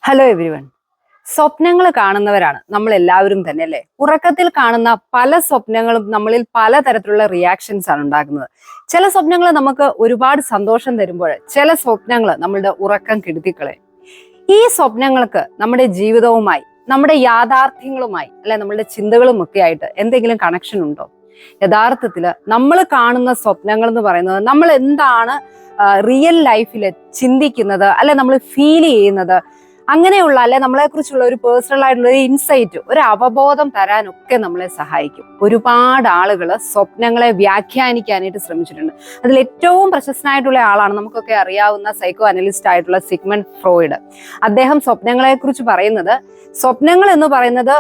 Hello everyone. സ്വപ്നങ്ങൾ കാണുന്നവരാണ് നമ്മൾ എല്ലാവരും തന്നെ അല്ലേ. ഉറക്കത്തിൽ കാണുന്ന പല സ്വപ്നങ്ങളും നമ്മളിൽ പലതരത്തിലുള്ള റിയാക്ഷൻസ് ആണ് ഉണ്ടാക്കുന്നത്. ചില സ്വപ്നങ്ങൾ നമുക്ക് ഒരുപാട് സന്തോഷം തരുമ്പോൾ ചില സ്വപ്നങ്ങൾ നമ്മളുടെ ഉറക്കം കെടുത്തിക്കളയും. ഈ സ്വപ്നങ്ങൾക്ക് നമ്മുടെ ജീവിതവുമായി, നമ്മുടെ യാഥാർത്ഥ്യങ്ങളുമായി അല്ലെ നമ്മളുടെ ചിന്തകളും ഒക്കെ ആയിട്ട് എന്തെങ്കിലും കണക്ഷൻ ഉണ്ടോ? യഥാർത്ഥത്തില് നമ്മൾ കാണുന്ന സ്വപ്നങ്ങൾ എന്ന് പറയുന്നത് നമ്മൾ എന്താണ് റിയൽ ലൈഫിൽ ചിന്തിക്കുന്നത് അല്ലെ നമ്മൾ ഫീൽ ചെയ്യുന്നത്, അങ്ങനെയുള്ള അല്ലെ നമ്മളെ കുറിച്ചുള്ള ഒരു പേഴ്സണൽ ആയിട്ടുള്ള ഒരു ഇൻസൈറ്റ്, ഒരു അവബോധം തരാനൊക്കെ നമ്മളെ സഹായിക്കും. ഒരുപാട് ആളുകൾ സ്വപ്നങ്ങളെ വ്യാഖ്യാനിക്കാനായിട്ട് ശ്രമിച്ചിട്ടുണ്ട്. അതിൽ ഏറ്റവും പ്രശസ്തനായിട്ടുള്ള ആളാണ് നമുക്കൊക്കെ അറിയാവുന്ന സൈക്കോ അനലിസ്റ്റ് ആയിട്ടുള്ള സിഗ്മണ്ട് ഫ്രോയിഡ്. അദ്ദേഹം സ്വപ്നങ്ങളെ കുറിച്ച് പറയുന്നത്, സ്വപ്നങ്ങൾ എന്ന് പറയുന്നത്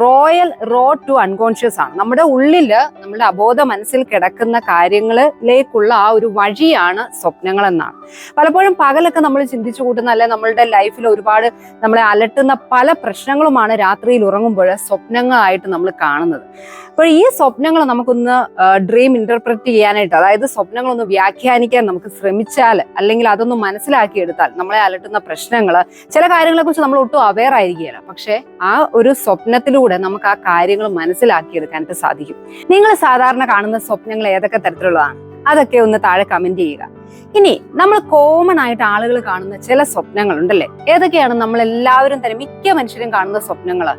റോയൽ റോഡ് ടു അൺകോൺഷ്യസ് ആണ്. നമ്മുടെ ഉള്ളില് നമ്മുടെ അബോധ മനസ്സിൽ കിടക്കുന്ന കാര്യങ്ങളിലേക്കുള്ള ആ ഒരു വഴിയാണ് സ്വപ്നങ്ങൾ എന്നാണ്. പലപ്പോഴും പകലൊക്കെ നമ്മൾ ചിന്തിച്ചു കൂട്ടുന്ന അല്ലെ നമ്മളുടെ ലൈഫിൽ ഒരുപാട് നമ്മളെ അലട്ടുന്ന പല പ്രശ്നങ്ങളുമാണ് രാത്രിയിൽ ഉറങ്ങുമ്പോൾ സ്വപ്നങ്ങളായിട്ട് നമ്മൾ കാണുന്നത്. അപ്പോൾ ഈ സ്വപ്നങ്ങൾ നമുക്കൊന്ന് ഡ്രീം ഇന്റർപ്രറ്റ് ചെയ്യാനായിട്ട്, അതായത് സ്വപ്നങ്ങളൊന്ന് വ്യാഖ്യാനിക്കാൻ നമുക്ക് ശ്രമിച്ചാൽ, അല്ലെങ്കിൽ അതൊന്ന് മനസ്സിലാക്കിയെടുത്താൽ നമ്മളെ അലട്ടുന്ന പ്രശ്നങ്ങൾ, ചില കാര്യങ്ങളെ കുറിച്ച് നമ്മൾ ഒട്ടും അവെയർ ആയിരിക്കുകയില്ല, പക്ഷെ ആ ഒരു സ്വപ്നത്തിലൂടെ നമുക്ക് ആ കാര്യങ്ങൾ മനസ്സിലാക്കിയെടുക്കാനായിട്ട് സാധിക്കും. നിങ്ങൾ സാധാരണ കാണുന്ന സ്വപ്നങ്ങൾ ഏതൊക്കെ തരത്തിലുള്ളതാണ്? അതൊക്കെ ഒന്ന് താഴെ കമന്റ് ചെയ്യുക. ഇനി നമ്മൾ കോമൺ ആയിട്ട് ആളുകൾ കാണുന്ന ചില സ്വപ്നങ്ങൾ ഉണ്ടല്ലേ, ഏതൊക്കെയാണ്? നമ്മൾ എല്ലാവരും തന്നെ മിക്ക മനുഷ്യരും കാണുന്ന സ്വപ്നങ്ങൾ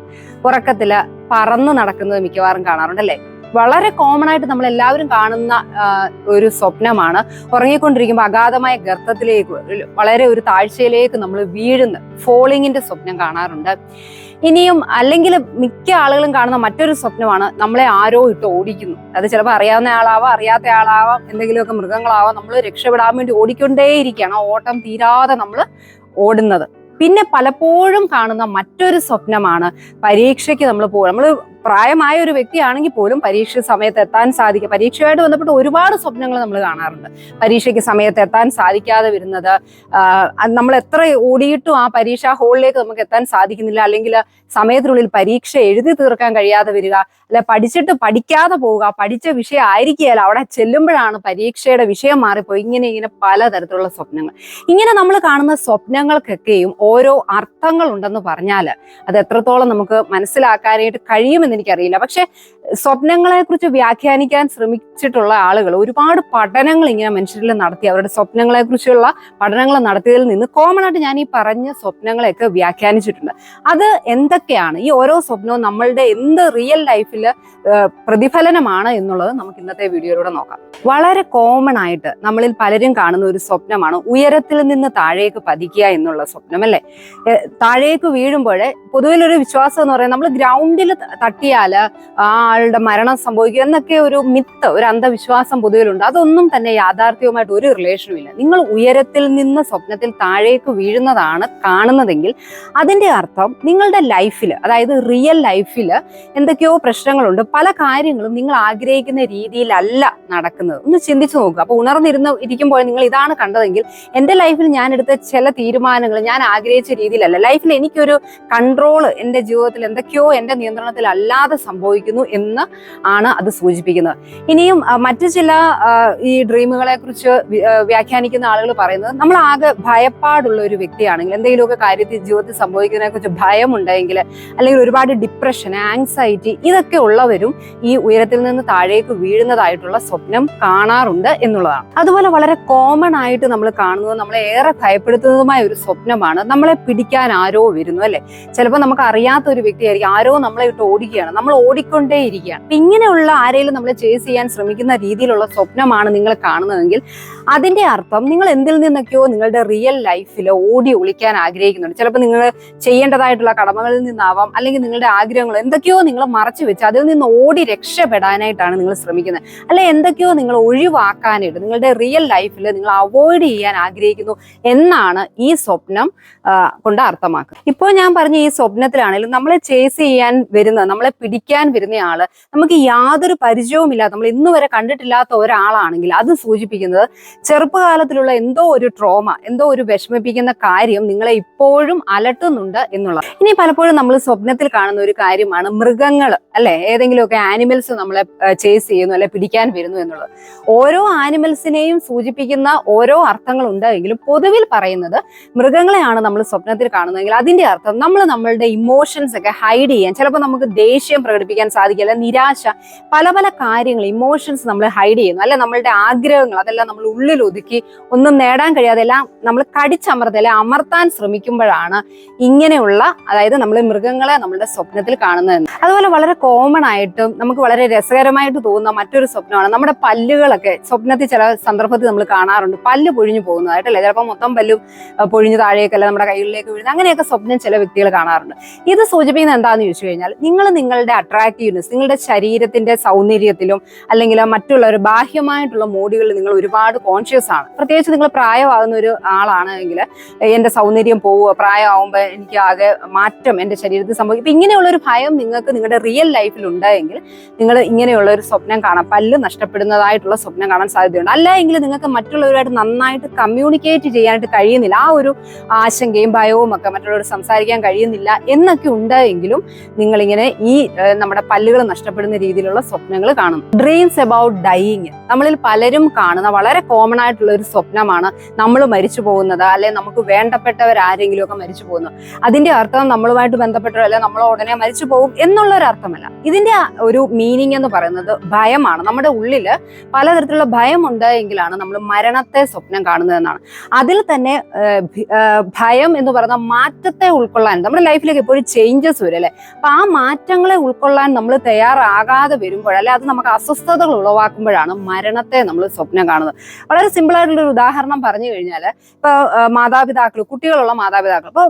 ഉറക്കത്തില് പറന്ന് നടക്കുന്നത് മിക്കവാറും കാണാറുണ്ടല്ലേ. വളരെ കോമൺ ആയിട്ട് നമ്മൾ എല്ലാവരും കാണുന്ന ഒരു സ്വപ്നമാണ് ഉറങ്ങിക്കൊണ്ടിരിക്കുമ്പോൾ അഗാധമായ ഗർത്തത്തിലേക്ക്, വളരെ ഒരു താഴ്ചയിലേക്ക് നമ്മൾ വീഴുന്ന ഫോളിങ്ങിന്റെ സ്വപ്നം കാണാറുണ്ട്. ഇനിയും അല്ലെങ്കിൽ മിക്ക ആളുകളും കാണുന്ന മറ്റൊരു സ്വപ്നമാണ് നമ്മളെ ആരോ ഇട്ട് ഓടിക്കുന്നു. അത് ചിലപ്പോൾ അറിയാവുന്ന ആളാവാം, അറിയാത്ത ആളാവാം, എന്തെങ്കിലുമൊക്കെ മൃഗങ്ങളാവാം. നമ്മൾ രക്ഷപ്പെടാൻ വേണ്ടി ഓടിക്കൊണ്ടേയിരിക്കുകയാണ്, ആ ഓട്ടം തീരാതെ നമ്മൾ ഓടുന്നത്. പിന്നെ പലപ്പോഴും കാണുന്ന മറ്റൊരു സ്വപ്നമാണ് പരീക്ഷയ്ക്ക് നമ്മൾ പോകും. നമ്മൾ പ്രായമായ ഒരു വ്യക്തിയാണെങ്കിൽ പോലും പരീക്ഷ സമയത്ത് എത്താൻ സാധിക്കുക, പരീക്ഷയുമായിട്ട് ബന്ധപ്പെട്ട് ഒരുപാട് സ്വപ്നങ്ങൾ നമ്മൾ കാണാറുണ്ട്. പരീക്ഷയ്ക്ക് സമയത്ത് എത്താൻ സാധിക്കാതെ വരുന്നത്, നമ്മൾ എത്ര ഓടിയിട്ടും ആ പരീക്ഷാ ഹാളിലേക്ക് നമുക്ക് എത്താൻ സാധിക്കുന്നില്ല, അല്ലെങ്കിൽ സമയത്തിനുള്ളിൽ പരീക്ഷ എഴുതി തീർക്കാൻ കഴിയാതെ വരിക, അല്ലെ പഠിച്ചിട്ട് പഠിക്കാതെ പോവുക, പഠിച്ച വിഷയം ആയിരിക്കുകയല്ല, അവിടെ ചെല്ലുമ്പോഴാണ് പരീക്ഷയുടെ വിഷയം മാറിപ്പോയി. ഇങ്ങനെ പലതരത്തിലുള്ള സ്വപ്നങ്ങൾ. ഇങ്ങനെ നമ്മൾ കാണുന്ന സ്വപ്നങ്ങൾക്കൊക്കെയും ഓരോ അർത്ഥങ്ങൾ ഉണ്ടെന്ന് പറഞ്ഞാൽ അത് എത്രത്തോളം നമുക്ക് മനസ്സിലാക്കാനായിട്ട് കഴിയുമെന്ന് എനിക്കറിയില്ല. പക്ഷെ സ്വപ്നങ്ങളെ കുറിച്ച് വ്യാഖ്യാനിക്കാൻ ശ്രമിച്ചിട്ടുള്ള ആളുകൾ ഒരുപാട് പഠനങ്ങൾ ഇങ്ങനെ മനുഷ്യരിൽ നടത്തി, അവരുടെ സ്വപ്നങ്ങളെ കുറിച്ചുള്ള പഠനങ്ങൾ നടത്തിയതിൽ നിന്ന് കോമൺ ആയിട്ട് ഞാൻ ഈ പറഞ്ഞ സ്വപ്നങ്ങളെയൊക്കെ വ്യാഖ്യാനിച്ചിട്ടുണ്ട്. അത് എന്തൊക്കെയാണ്, ഈ ഓരോ സ്വപ്നവും നമ്മളുടെ എന്ത് റിയൽ ലൈഫിൽ പ്രതിഫലനമാണ് എന്നുള്ളത് നമുക്ക് ഇന്നത്തെ വീഡിയോയിലൂടെ നോക്കാം. വളരെ കോമൺ ആയിട്ട് നമ്മളിൽ പലരും കാണുന്ന ഒരു സ്വപ്നമാണ് ഉയരത്തിൽ നിന്ന് താഴേക്ക് പതിക്കുക എന്നുള്ള സ്വപ്നം അല്ലെ. താഴേക്ക് വീഴുമ്പോഴേ പൊതുവിലൊരു വിശ്വാസം എന്ന് പറയുന്നത് നമ്മൾ ഗ്രൗണ്ടിൽ തട്ടിയാൽ ആ ആളുടെ മരണം സംഭവിക്കും എന്നൊക്കെ ഒരു മിത്ത്, ഒരു അന്ധവിശ്വാസം പൊതുവിലുണ്ട്. അതൊന്നും തന്നെ യാഥാർത്ഥ്യവുമായിട്ട് ഒരു റിലേഷനും ഇല്ല. നിങ്ങൾ ഉയരത്തിൽ നിന്ന് സ്വപ്നത്തിൽ താഴേക്ക് വീഴുന്നതാണ് കാണുന്നതെങ്കിൽ അതിന്റെ അർത്ഥം നിങ്ങളുടെ ലൈഫിൽ, അതായത് റിയൽ ലൈഫിൽ എന്തൊക്കെയോ പ്രശ്നങ്ങളുണ്ട്, പല കാര്യങ്ങളും നിങ്ങൾ ആഗ്രഹിക്കുന്ന രീതിയിലല്ല നടക്കുന്നത്. ഒന്ന് ചിന്തിച്ചു നോക്കുക. അപ്പൊ ഇരിക്കുമ്പോൾ നിങ്ങൾ ഇതാണ് കണ്ടതെങ്കിൽ, എന്റെ ലൈഫിൽ ഞാൻ എടുത്ത ചില തീരുമാനങ്ങൾ ഞാൻ ആഗ്രഹിച്ച രീതിയിലല്ല, ലൈഫിൽ എനിക്കൊരു കൺട്രോള് എന്റെ ജീവിതത്തിൽ എന്തൊക്കെയോ എന്റെ നിയന്ത്രണത്തിൽ അല്ലാതെ സംഭവിക്കുന്നു എന്ന് ആണ് അത് സൂചിപ്പിക്കുന്നത്. ഇനിയും മറ്റു ചില ഈ ഡ്രീമുകളെ കുറിച്ച് വ്യാഖ്യാനിക്കുന്ന ആളുകൾ പറയുന്നത്, നമ്മൾ ആകെ ഭയപ്പാടുള്ള ഒരു വ്യക്തിയാണെങ്കിൽ, എന്തെങ്കിലുമൊക്കെ കാര്യത്തിൽ ജീവിതത്തിൽ സംഭവിക്കുന്നതിനെ കുറിച്ച് ഭയമുണ്ടെങ്കിൽ, അല്ലെങ്കിൽ ഒരുപാട് ഡിപ്രഷൻ, ആങ്സൈറ്റി ഇതൊക്കെ ഉള്ളവരും ഈ ഉയരത്തിൽ നിന്ന് താഴേക്ക് വീഴുന്നതായിട്ടുള്ള സ്വപ്നം കാണാറുണ്ട് എന്നുള്ളതാണ്. അതുപോലെ വളരെ കോമൺ ആയിട്ട് നമ്മൾ കാണുന്നത്, നമ്മളെ ഏറെ ഭയപ്പെടുത്തുന്നതുമായ ഒരു സ്വപ്നമാണ് നമ്മളെ പിടിക്കാൻ ആരോ വരുന്നു അല്ലെ. ചിലപ്പോൾ നമുക്ക് അറിയാത്ത ഒരു വ്യക്തിയായിരിക്കും, ആരോ നമ്മളെ ഇട്ട് ഓടിക്കുകയാണ്, നമ്മൾ ഓടിക്കൊണ്ടേയിരിക്കുകയാണ്. ഇങ്ങനെയുള്ള ആരെങ്കിലും നമ്മളെ ചേസ് ചെയ്യാൻ ശ്രമിക്കുന്ന രീതിയിലുള്ള സ്വപ്നമാണ് നിങ്ങൾ കാണുന്നതെങ്കിൽ അതിന്റെ അർത്ഥം നിങ്ങൾ എന്തിൽ നിന്നൊക്കെയോ നിങ്ങളുടെ റിയൽ ലൈഫിൽ ഓടി ഒളിക്കാൻ ആഗ്രഹിക്കുന്നുണ്ട്. ചിലപ്പോൾ നിങ്ങൾ ചെയ്യേണ്ടതായിട്ടുള്ള കടമകളിൽ നിന്നാവാം, അല്ലെങ്കിൽ നിങ്ങളുടെ ആഗ്രഹങ്ങൾ എന്തൊക്കെയോ നിങ്ങൾ മറച്ചു വെച്ച് അതിൽ നിന്ന് ഓടി രക്ഷപ്പെടാനായിട്ടാണ് നിങ്ങൾ ശ്രമിക്കുന്നത്, അല്ലെ എന്തൊക്കെയോ നിങ്ങൾ ഒഴിവാക്കാനായിട്ട് നിങ്ങളുടെ റിയൽ ലൈഫിൽ നിങ്ങൾ അവോയ്ഡ് ചെയ്യാൻ ആഗ്രഹിക്കുന്നു എന്നാണ് ഈ സ്വപ്നം കൊണ്ട് അർത്ഥമാക്കുന്നത്. ഇപ്പോൾ ഞാൻ പറഞ്ഞ ഈ സ്വപ്നത്തിലാണെങ്കിലും നമ്മളെ ചേസ് ചെയ്യാൻ വരുന്നത്, നമ്മളെ നമ്മളെ പിടിക്കാൻ വരുന്ന ആള് നമുക്ക് യാതൊരു പരിചയവുമില്ലാത്ത, നമ്മൾ ഇന്ന് വരെ കണ്ടിട്ടില്ലാത്ത ഒരാളാണെങ്കിൽ അത് സൂചിപ്പിക്കുന്നത് ചെറുപ്പകാലത്തിലുള്ള എന്തോ ഒരു ട്രോമ, എന്തോ ഒരു വിഷമിപ്പിക്കുന്ന കാര്യം നിങ്ങളെ ഇപ്പോഴും അലട്ടുന്നുണ്ട് എന്നുള്ളത്. ഇനി പലപ്പോഴും നമ്മൾ സ്വപ്നത്തിൽ കാണുന്ന ഒരു കാര്യമാണ് മൃഗങ്ങൾ, അല്ലെ, ഏതെങ്കിലുമൊക്കെ ആനിമൽസ് നമ്മളെ ചേസ് ചെയ്യുന്നു അല്ലെ പിടിക്കാൻ വരുന്നു എന്നുള്ളത്. ഓരോ ആനിമൽസിനെയും സൂചിപ്പിക്കുന്ന ഓരോ അർത്ഥങ്ങൾ ഉണ്ടെങ്കിലും പൊതുവിൽ പറയുന്നത് മൃഗങ്ങളെയാണ് നമ്മൾ സ്വപ്നത്തിൽ കാണുന്നതെങ്കിൽ അതിന്റെ അർത്ഥം നമ്മൾ നമ്മളുടെ ഇമോഷൻസ് ഒക്കെ ഹൈഡ് ചെയ്യാൻ, ചിലപ്പോൾ നമുക്ക് ദേഷ്യം പ്രകടിപ്പിക്കാൻ സാധിക്കില്ല, നിരാശ, പല പല കാര്യങ്ങൾ ഇമോഷൻസ് നമ്മൾ ഹൈഡ് ചെയ്യുന്നു, അല്ലെ നമ്മളുടെ ആഗ്രഹങ്ങൾ അതെല്ലാം നമ്മൾ ഉള്ളിൽ ഒതുക്കി ഒന്നും നേടാൻ കഴിയാതെ എല്ലാം നമ്മൾ കടിച്ചമർത്തി അല്ലെ അമർത്താൻ ശ്രമിക്കുമ്പോഴാണ് ഇങ്ങനെയുള്ള, അതായത് നമ്മൾ മൃഗങ്ങളെ നമ്മളുടെ സ്വപ്നത്തിൽ കാണുന്നത്. അതുപോലെ വളരെ കോമൺ ആയിട്ടും നമുക്ക് വളരെ രസകരമായിട്ട് തോന്നുന്ന മറ്റൊരു സ്വപ്നമാണ് നമ്മുടെ പല്ലുകളൊക്കെ സ്വപ്നത്തിൽ ചില സന്ദർഭത്തിൽ നമ്മൾ കാണാറുണ്ട്, പല്ല് പൊഴിഞ്ഞു പോകുന്നതായിട്ടല്ലേ, ചിലപ്പോൾ മൊത്തം പല്ലും പൊഴിഞ്ഞു താഴേക്കല്ല നമ്മുടെ കൈകളിലേക്ക് വീഴുന്നത്, അങ്ങനെയൊക്കെ സ്വപ്നം ചില വ്യക്തികൾ കാണാറുണ്ട്. ഇത് സൂചിപ്പിക്കുന്നത് എന്താണെന്ന് ചോദിച്ചു കഴിഞ്ഞാൽ നിങ്ങൾ നിങ്ങളുടെ അട്രാക്റ്റീവ്നെസ്, നിങ്ങളുടെ ശരീരത്തിന്റെ സൗന്ദര്യത്തിലും അല്ലെങ്കിൽ മറ്റുള്ള ഒരു ബാഹ്യമായിട്ടുള്ള മോഡുകളിൽ നിങ്ങൾ ഒരുപാട് കോൺഷ്യസ് ആണ്. പ്രത്യേകിച്ച് നിങ്ങൾ പ്രായമാകുന്ന ഒരു ആളാണെങ്കിൽ എന്റെ സൗന്ദര്യം പോവുക, പ്രായമാകുമ്പോൾ എനിക്ക് ആകെ മാറ്റം എന്റെ ശരീരത്തിൽ സംഭവിക്കും, ഇപ്പൊ ഇങ്ങനെയുള്ള ഒരു ഭയം നിങ്ങൾക്ക് നിങ്ങളുടെ റിയൽ ലൈഫിൽ ഉണ്ടെങ്കിൽ നിങ്ങൾ ഇങ്ങനെയുള്ള ഒരു സ്വപ്നം കാണാം, പല്ല് നഷ്ടപ്പെടുന്നതായിട്ടുള്ള സ്വപ്നം കാണാൻ സാധ്യതയുണ്ട്. അല്ല എങ്കിൽ നിങ്ങൾക്ക് മറ്റുള്ളവരുമായിട്ട് നന്നായിട്ട് കമ്മ്യൂണിക്കേറ്റ് ചെയ്യാനായിട്ട് കഴിയുന്നില്ല, ആ ഒരു ആശങ്കയും ഭയവും ഒക്കെ മറ്റുള്ളവർ സംസാരിക്കാൻ കഴിയുന്നില്ല എന്നൊക്കെ ഉണ്ടെങ്കിലും നിങ്ങളിങ്ങനെ ഈ നമ്മുടെ പല്ലുകൾ നഷ്ടപ്പെടുന്ന രീതിയിലുള്ള സ്വപ്നങ്ങൾ കാണും. ഡ്രീംസ് അബൌട്ട് ഡൈയിങ് നമ്മളിൽ പലരും കാണുന്ന വളരെ കോമൺ ആയിട്ടുള്ള ഒരു സ്വപ്നമാണ് നമ്മൾ മരിച്ചു പോകുന്നത്, അല്ലെ നമുക്ക് വേണ്ടപ്പെട്ടവരാരെങ്കിലും ഒക്കെ മരിച്ചു പോകുന്നത്. അതിന്റെ അർത്ഥം നമ്മളുമായിട്ട് ബന്ധപ്പെട്ടവർ അല്ലെ നമ്മൾ ഉടനെ മരിച്ചു പോകും എന്നുള്ള ഒരു അർത്ഥമല്ല. ഇതിന്റെ ഒരു മീനിങ് എന്ന് പറയുന്നത് ഭയമാണ്. നമ്മുടെ ഉള്ളില് പലതരത്തിലുള്ള ഭയം ഉണ്ടെങ്കിലാണ് നമ്മൾ മരണത്തെ സ്വപ്നം കാണുന്നതെന്നാണ്. അതിൽ തന്നെ ഭയം എന്ന് പറയുന്ന മാറ്റത്തെ ഉൾക്കൊള്ളാൻ, നമ്മുടെ ലൈഫിലേക്ക് എപ്പോഴും ചേഞ്ചസ് വരും അല്ലെ, അപ്പൊ ആ മാറ്റങ്ങളെ ഉൾക്കൊള്ളാൻ നമ്മൾ തയ്യാറാകാതെ വരുമ്പോൾ അല്ലെ അത് നമുക്ക് അസ്വസ്ഥതകൾ ഉളവാക്കുമ്പോഴാണ് മരണത്തെ നമ്മൾ സ്വപ്നം കാണുന്നത്. വളരെ സിമ്പിൾ ആയിട്ടുള്ള ഒരു ഉദാഹരണം പറഞ്ഞു കഴിഞ്ഞാൽ, ഇപ്പൊ മാതാപിതാക്കൾ, കുട്ടികളുള്ള മാതാപിതാക്കൾ, ഇപ്പൊ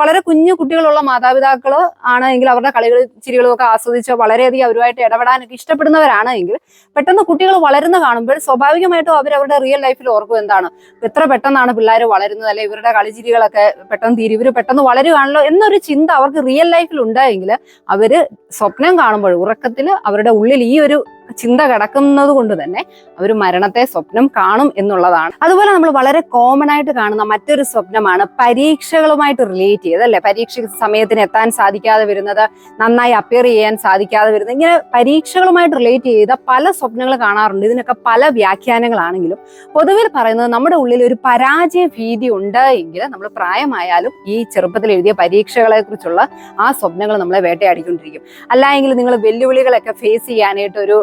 വളരെ കുഞ്ഞു കുട്ടികളുള്ള മാതാപിതാക്കൾ ആണെങ്കിൽ അവരുടെ കളികളും ചിരികളും ഒക്കെ ആസ്വദിച്ച് വളരെയധികം അവരുമായിട്ട് ഇടപെടാനൊക്കെ ഇഷ്ടപ്പെടുന്നവരാണെങ്കിൽ പെട്ടെന്ന് കുട്ടികൾ വളരുന്ന കാണുമ്പോൾ സ്വാഭാവികമായിട്ടും അവരവരുടെ റിയൽ ലൈഫിൽ ഓർക്കും എന്താണ് എത്ര പെട്ടെന്നാണ് പിള്ളേർ വളരുന്നത്, അല്ലെ ഇവരുടെ കളിച്ചിരികളൊക്കെ പെട്ടെന്ന് തീരും, ഇവർ പെട്ടെന്ന് വളരുകയാണല്ലോ എന്നൊരു ചിന്ത അവർക്ക് റിയൽ ലൈഫിൽ ഉണ്ടായെങ്കിൽ അവര് സ്വപ്നം കാണുമ്പോൾ ഉറക്കത്തിൽ അവരുടെ ഉള്ളിൽ ഈ ഒരു ചിന്ത കിടക്കുന്നത് കൊണ്ട് തന്നെ അവർ മരണത്തെ സ്വപ്നം കാണും എന്നുള്ളതാണ്. അതുപോലെ നമ്മൾ വളരെ കോമൺ ആയിട്ട് കാണുന്ന മറ്റൊരു സ്വപ്നമാണ് പരീക്ഷകളുമായിട്ട് റിലേറ്റ് ചെയ്ത്, അല്ലെ പരീക്ഷ സമയത്തിന് എത്താൻ സാധിക്കാതെ വരുന്നത്, നന്നായി അപ്പിയർ ചെയ്യാൻ സാധിക്കാതെ വരുന്നത്, ഇങ്ങനെ പരീക്ഷകളുമായിട്ട് റിലേറ്റ് ചെയ്ത പല സ്വപ്നങ്ങൾ കാണാറുണ്ട്. ഇതിനൊക്കെ പല വ്യാഖ്യാനങ്ങളാണെങ്കിലും പൊതുവിൽ പറയുന്നത് നമ്മുടെ ഉള്ളിൽ ഒരു പരാജയ ഭീതി ഉണ്ട് എങ്കിൽ നമ്മൾ പ്രായമായാലും ഈ ചെറുപ്പത്തിൽ എഴുതിയ പരീക്ഷകളെ കുറിച്ചുള്ള ആ സ്വപ്നങ്ങൾ നമ്മളെ വേട്ടയാടിക്കൊണ്ടിരിക്കും. അല്ല എങ്കിൽ നിങ്ങൾ വെല്ലുവിളികളൊക്കെ ഫേസ് ചെയ്യാനായിട്ട് ഒരു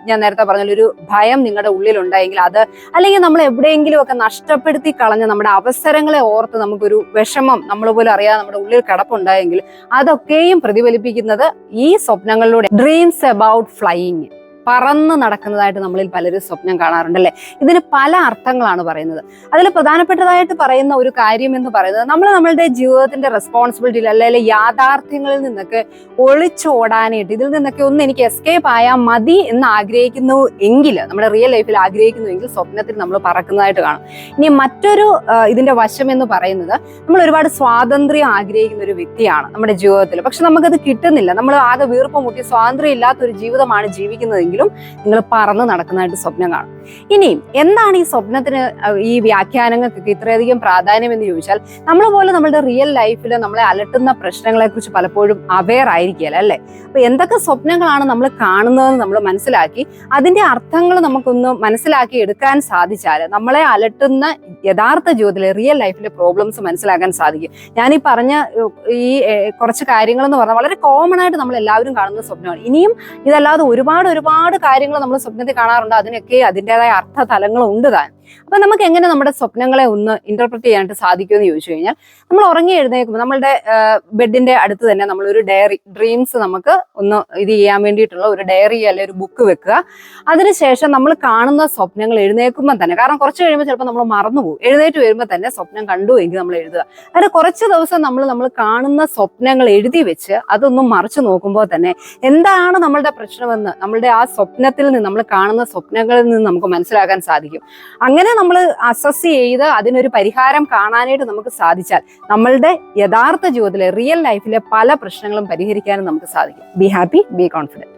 ഞാൻ നേരത്തെ പറഞ്ഞ ഒരു ഭയം നിങ്ങളുടെ ഉള്ളിൽ ഉണ്ടായെങ്കിൽ അത്, അല്ലെങ്കിൽ നമ്മൾ എവിടെയെങ്കിലും ഒക്കെ നഷ്ടപ്പെടുത്തി കളഞ്ഞ നമ്മുടെ അവസരങ്ങളെ ഓർത്ത് നമുക്കൊരു വിഷമം നമ്മൾ പോലും അറിയാതെ നമ്മുടെ ഉള്ളിൽ കിടപ്പുണ്ടായെങ്കിൽ അതൊക്കെയും പ്രതിഫലിപ്പിക്കുന്നത് ഈ സ്വപ്നങ്ങളിലൂടെ. ഡ്രീംസ് അബൌട്ട് ഫ്ലൈയിങ്, പറന്ന് നടക്കുന്നതായിട്ട് നമ്മളിൽ പലരും സ്വപ്നം കാണാറുണ്ടല്ലേ. ഇതിന് പല അർത്ഥങ്ങളാണ് പറയുന്നത്. അതിൽ പ്രധാനപ്പെട്ടതായിട്ട് പറയുന്ന ഒരു കാര്യം എന്ന് പറയുന്നത് നമ്മൾ നമ്മളുടെ ജീവിതത്തിന്റെ റെസ്പോൺസിബിലിറ്റി അല്ലെങ്കിൽ യാഥാർത്ഥ്യങ്ങളിൽ നിന്നൊക്കെ ഒളിച്ചോടാനായിട്ട്, ഇതിൽ നിന്നൊക്കെ ഒന്ന് എനിക്ക് എസ്കേപ്പ് ആയാൽ മതി എന്ന് ആഗ്രഹിക്കുന്നു എങ്കിൽ, നമ്മുടെ റിയൽ ലൈഫിൽ ആഗ്രഹിക്കുന്നുവെങ്കിൽ സ്വപ്നത്തിൽ നമ്മൾ പറക്കുന്നതായിട്ട് കാണും. ഇനി മറ്റൊരു ഇതിന്റെ വശം എന്ന് പറയുന്നത് നമ്മൾ ഒരുപാട് സ്വാതന്ത്ര്യം ആഗ്രഹിക്കുന്ന ഒരു വ്യക്തിയാണ് നമ്മുടെ ജീവിതത്തിൽ, പക്ഷെ നമുക്കത് കിട്ടുന്നില്ല, നമ്മൾ ആകെ വീർപ്പ് മുട്ടി സ്വാതന്ത്ര്യം ഇല്ലാത്തൊരു ജീവിതമാണ് ജീവിക്കുന്നതെങ്കിൽ നിങ്ങൾ പറന്ന് നടക്കുന്നതായിട്ട് സ്വപ്നം കാണും. ഇനിയും എന്താണ് ഈ സ്വപ്നത്തിന് ഈ വ്യാഖ്യാനങ്ങൾക്കൊക്കെ ഇത്രയധികം പ്രാധാന്യം എന്ന് ചോദിച്ചാൽ, നമ്മൾ പോലും നമ്മുടെ റിയൽ ലൈഫിൽ നമ്മളെ അലട്ടുന്ന പ്രശ്നങ്ങളെ കുറിച്ച് പലപ്പോഴും അവെയർ ആയിരിക്കുകയല്ല അല്ലെ. അപ്പൊ എന്തൊക്കെ സ്വപ്നങ്ങളാണ് നമ്മൾ കാണുന്നതെന്ന് നമ്മൾ മനസ്സിലാക്കി അതിന്റെ അർത്ഥങ്ങൾ നമുക്കൊന്ന് മനസ്സിലാക്കി എടുക്കാൻ സാധിച്ചാൽ നമ്മളെ അലട്ടുന്ന യഥാർത്ഥ ജീവിതത്തിലെ റിയൽ ലൈഫിലെ പ്രോബ്ലംസ് മനസ്സിലാക്കാൻ സാധിക്കും. ഞാൻ ഈ പറഞ്ഞ ഈ കുറച്ച് കാര്യങ്ങൾ എന്ന് പറഞ്ഞാൽ വളരെ കോമൺ ആയിട്ട് നമ്മൾ എല്ലാവരും കാണുന്ന സ്വപ്നമാണ്. ഇനിയും ഇതല്ലാതെ ഒരുപാട് കാര്യങ്ങൾ നമ്മൾ സ്വപ്നത്തിൽ കാണാറുണ്ട്, അതിനൊക്കെ അതിൻ്റെതായ അർത്ഥതലങ്ങളും ഉണ്ട് താൻ. അപ്പൊ നമുക്ക് എങ്ങനെ നമ്മുടെ സ്വപ്നങ്ങളെ ഒന്ന് ഇന്റർപ്രറ്റ് ചെയ്യാനായിട്ട് സാധിക്കുമെന്ന് ചോദിച്ചു കഴിഞ്ഞാൽ, നമ്മൾ ഉറങ്ങി എഴുന്നേൽക്കുമ്പോൾ നമ്മളുടെ ബെഡിന്റെ അടുത്ത് തന്നെ നമ്മളൊരു ഡയറി, ഡ്രീംസ് നമുക്ക് ഒന്ന് ഇത് ചെയ്യാൻ വേണ്ടിയിട്ടുള്ള ഒരു ഡയറി അല്ലെ ഒരു ബുക്ക് വെക്കുക. അതിനുശേഷം നമ്മൾ കാണുന്ന സ്വപ്നങ്ങൾ എഴുന്നേൽക്കുമ്പോൾ തന്നെ, കാരണം കുറച്ച് കഴിയുമ്പോൾ ചിലപ്പോൾ നമ്മൾ മറന്നുപോകും, എഴുന്നേറ്റ് വരുമ്പോൾ തന്നെ സ്വപ്നം കണ്ടു എങ്കിൽ നമ്മൾ എഴുതുക. അങ്ങനെ കുറച്ച് ദിവസം നമ്മൾ കാണുന്ന സ്വപ്നങ്ങൾ എഴുതി വെച്ച് അതൊന്നും മറിച്ച് നോക്കുമ്പോൾ തന്നെ എന്താണ് നമ്മളുടെ പ്രശ്നമെന്ന് നമ്മളുടെ ആ സ്വപ്നത്തിൽ നിന്ന്, നമ്മൾ കാണുന്ന സ്വപ്നങ്ങളിൽ നിന്ന് നമുക്ക് മനസ്സിലാക്കാൻ സാധിക്കും. അങ്ങനെ ഇങ്ങനെ നമ്മൾ അസസ് ചെയ്ത് അതിനൊരു പരിഹാരം കാണാനായിട്ട് നമുക്ക് സാധിച്ചാൽ നമ്മളുടെ യഥാർത്ഥ ജീവിതത്തിലെ റിയൽ ലൈഫിലെ പല പ്രശ്നങ്ങളും പരിഹരിക്കാനും നമുക്ക് സാധിക്കും. Be happy, be confident.